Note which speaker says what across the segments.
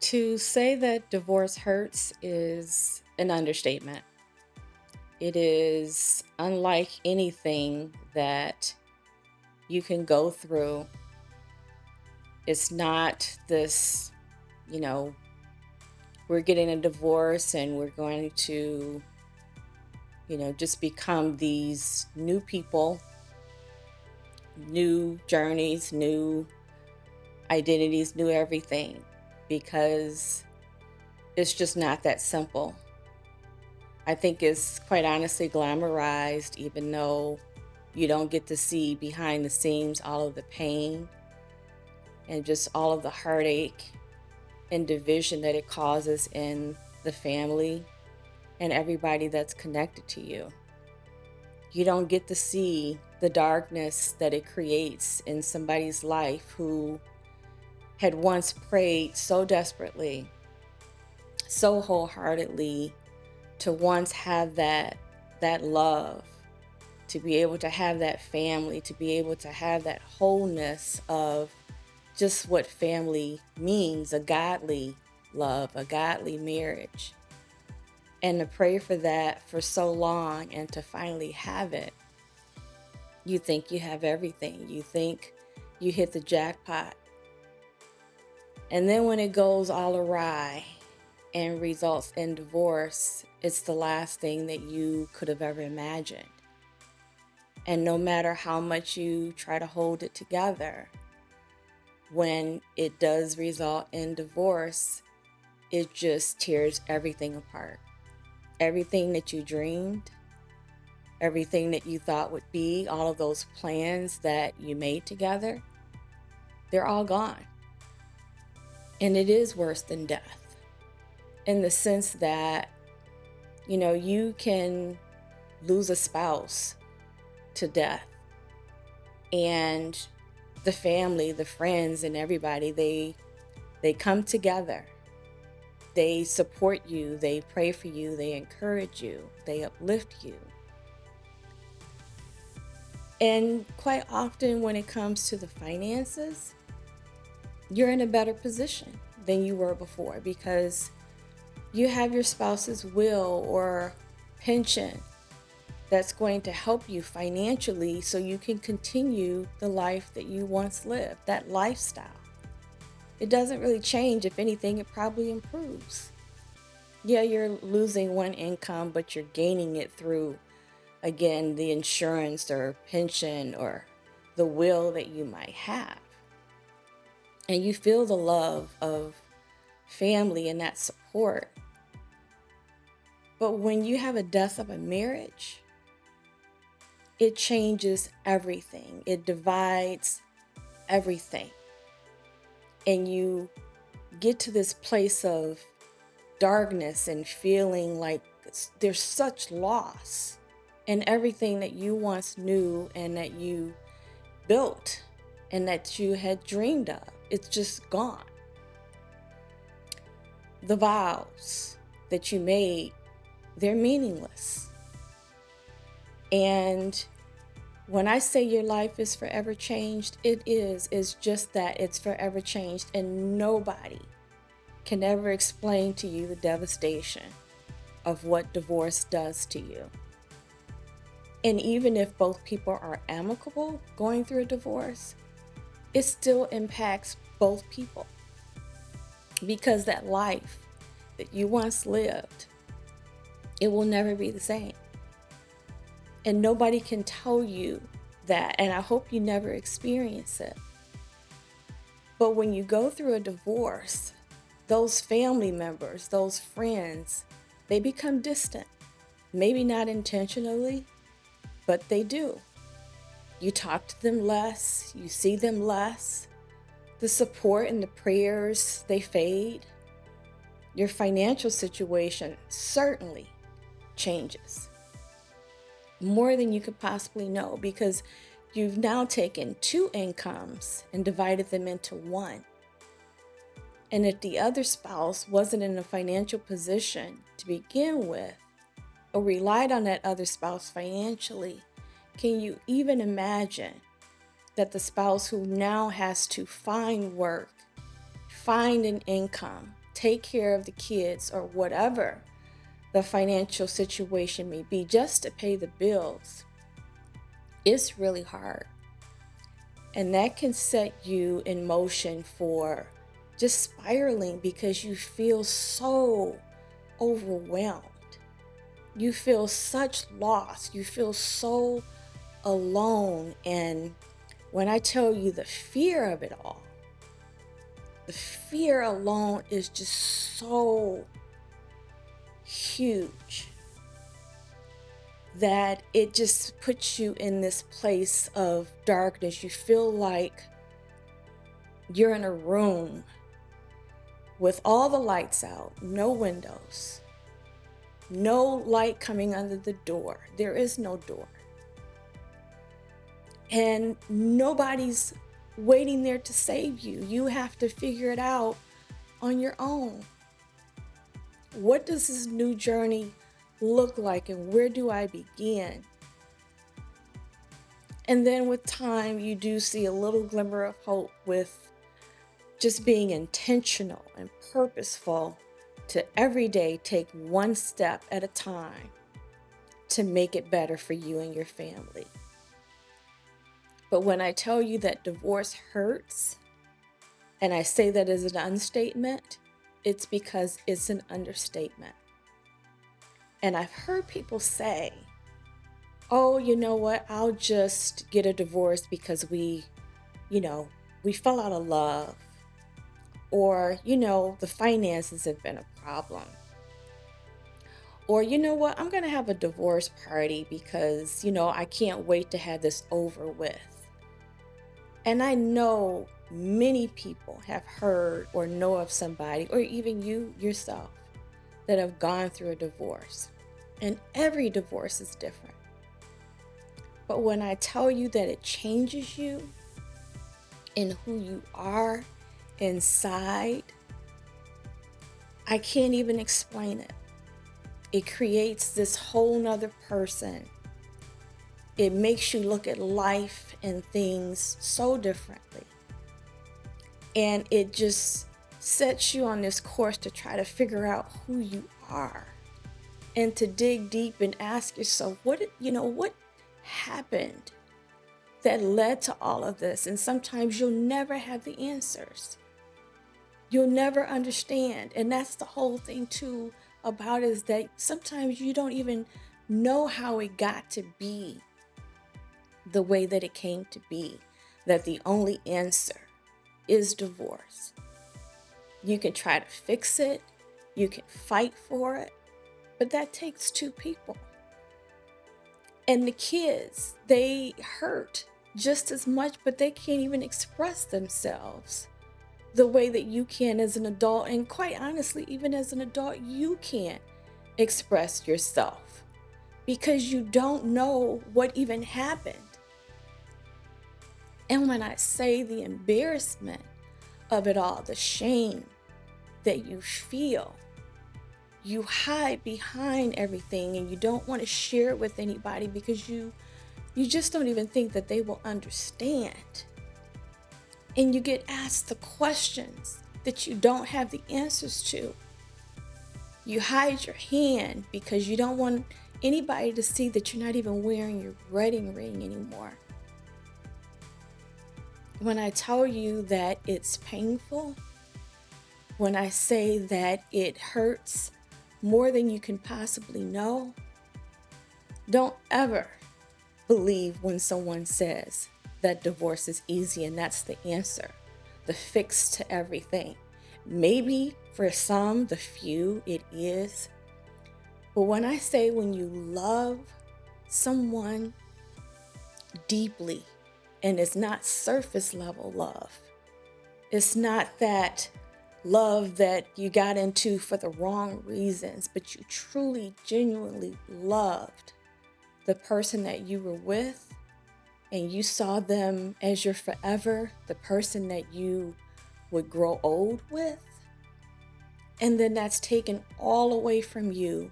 Speaker 1: To say that divorce hurts is an understatement. It is unlike anything that you can go through. It's not this, you know, we're getting a divorce and we're going to, just become these new people, new journeys, new identities, new everything, because it's just not that simple. I think it's quite honestly glamorized, even though you don't get to see behind the scenes all of the pain and just all of the heartache and division that it causes in the family and everybody that's connected to you. You don't get to see the darkness that it creates in somebody's life who had once prayed so desperately, so wholeheartedly to once have that love, to be able to have that family, to be able to have that wholeness of just what family means, a godly love, a godly marriage. And to pray for that for so long and to finally have it, you think you have everything. You think you hit the jackpot. And then when it goes all awry and results in divorce, it's the last thing that you could have ever imagined. And no matter how much you try to hold it together, when it does result in divorce, it just tears everything apart. Everything that you dreamed, everything that you thought would be, all of those plans that you made together, they're all gone. And it is worse than death in the sense that, you can lose a spouse to death, and the family, the friends, and everybody, they come together. They support you, they pray for you, they encourage you, they uplift you. And quite often when it comes to the finances, you're in a better position than you were before because you have your spouse's will or pension that's going to help you financially so you can continue the life that you once lived, that lifestyle. It doesn't really change. If anything, it probably improves. Yeah, you're losing one income, but you're gaining it through, again, the insurance or pension or the will that you might have. And you feel the love of family and that support. But when you have a death of a marriage, it changes everything. It divides everything. And you get to this place of darkness and feeling like there's such loss in everything that you once knew and that you built and that you had dreamed of. It's just gone. The vows that you made, they're meaningless. And when I say your life is forever changed, it is. It's just that it's forever changed, and nobody can ever explain to you the devastation of what divorce does to you. And even if both people are amicable going through a divorce, it still impacts both people because that life that you once lived, it will never be the same. And nobody can tell you that, and I hope you never experience it. But when you go through a divorce, those family members, those friends, they become distant. Maybe not intentionally, but they do. You talk to them less, you see them less. The support and the prayers, they fade. Your financial situation certainly changes more than you could possibly know because you've now taken two incomes and divided them into one. And if the other spouse wasn't in a financial position to begin with, or relied on that other spouse financially, can you even imagine that the spouse who now has to find work, find an income, take care of the kids or whatever the financial situation may be, just to pay the bills, it's really hard. And that can set you in motion for just spiraling because you feel so overwhelmed. You feel such loss. You feel so alone. And when I tell you the fear of it all, the fear alone is just so huge that it just puts you in this place of darkness. You feel like you're in a room with all the lights out, no windows, no light coming under the door. There is no door. And nobody's waiting there to save you. You have to figure it out on your own. What does this new journey look like, and where do I begin? And then with time, you do see a little glimmer of hope with just being intentional and purposeful to every day take one step at a time to make it better for you and your family. But when I tell you that divorce hurts, and I say that as an understatement, it's because it's an understatement. And I've heard people say, oh, you know what, I'll just get a divorce because we fell out of love. Or, the finances have been a problem. Or, you know what, I'm going to have a divorce party because, I can't wait to have this over with. And I know many people have heard or know of somebody, or even you yourself, that have gone through a divorce. And every divorce is different. But when I tell you that it changes you in who you are inside, I can't even explain it. It creates this whole nother person. It makes you look at life and things so differently. And it just sets you on this course to try to figure out who you are and to dig deep and ask yourself, what happened that led to all of this? And sometimes you'll never have the answers. You'll never understand. And that's the whole thing too about it, is that sometimes you don't even know how it got to be the way that it came to be, that the only answer is divorce. You can try to fix it, you can fight for it, but that takes two people. And the kids, they hurt just as much, but they can't even express themselves the way that you can as an adult. And quite honestly, even as an adult, you can't express yourself because you don't know what even happened. And when I say the embarrassment of it all, the shame that you feel, you hide behind everything and you don't want to share it with anybody because you just don't even think that they will understand. And you get asked the questions that you don't have the answers to. You hide your hand because you don't want anybody to see that you're not even wearing your wedding ring anymore. When I tell you that it's painful, when I say that it hurts more than you can possibly know, don't ever believe when someone says that divorce is easy and that's the answer, the fix to everything. Maybe for some, the few, it is. But when I say when you love someone deeply, and it's not surface level love, it's not that love that you got into for the wrong reasons, but you truly, genuinely loved the person that you were with, and you saw them as your forever, the person that you would grow old with, and then that's taken all away from you,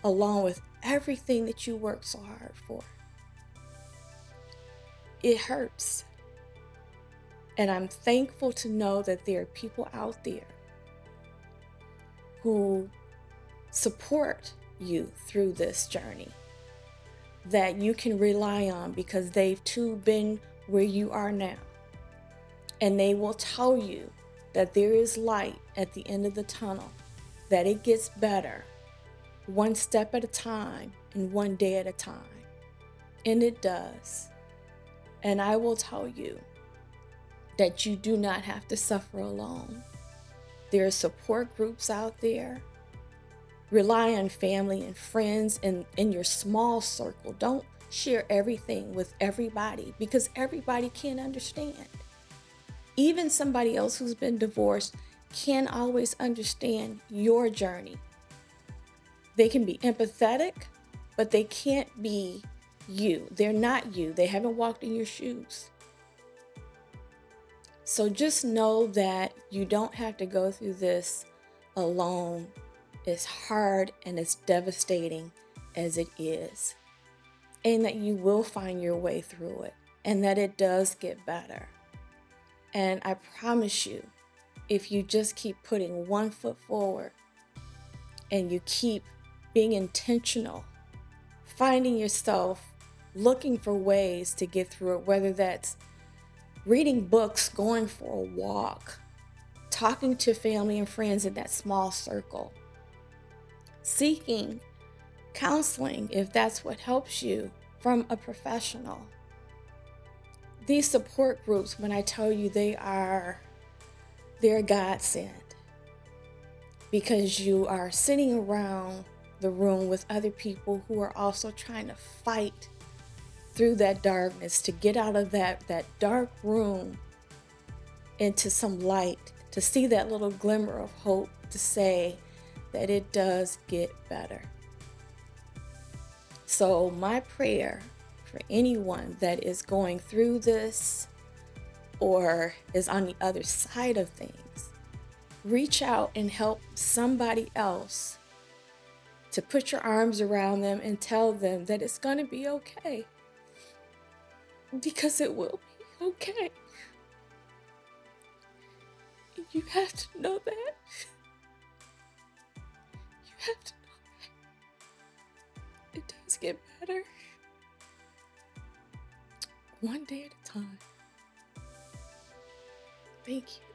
Speaker 1: along with everything that you worked so hard for. It hurts. And I'm thankful to know that there are people out there who support you through this journey that you can rely on, because they've too been where you are now. And they will tell you that there is light at the end of the tunnel, that it gets better one step at a time and one day at a time. And it does. And I will tell you that you do not have to suffer alone. There are support groups out there. Rely on family and friends in your small circle. Don't share everything with everybody, because everybody can't understand. Even somebody else who's been divorced can't always understand your journey. They can be empathetic, but they can't be you. They're not you. They haven't walked in your shoes. So just know that you don't have to go through this alone, as hard and as devastating as it is, and that you will find your way through it, and that it does get better. And I promise you, if you just keep putting one foot forward and you keep being intentional, finding yourself looking for ways to get through it, whether that's reading books, going for a walk, talking to family and friends in that small circle, seeking counseling if that's what helps you from a professional. These support groups, when I tell you they're a godsend, because you are sitting around the room with other people who are also trying to fight through that darkness, to get out of that dark room into some light, to see that little glimmer of hope, to say that it does get better. So my prayer for anyone that is going through this or is on the other side of things, reach out and help somebody else, to put your arms around them and tell them that it's going to be okay. Because it will be okay. You have to know that. You have to know that. It does get better. One day at a time. Thank you.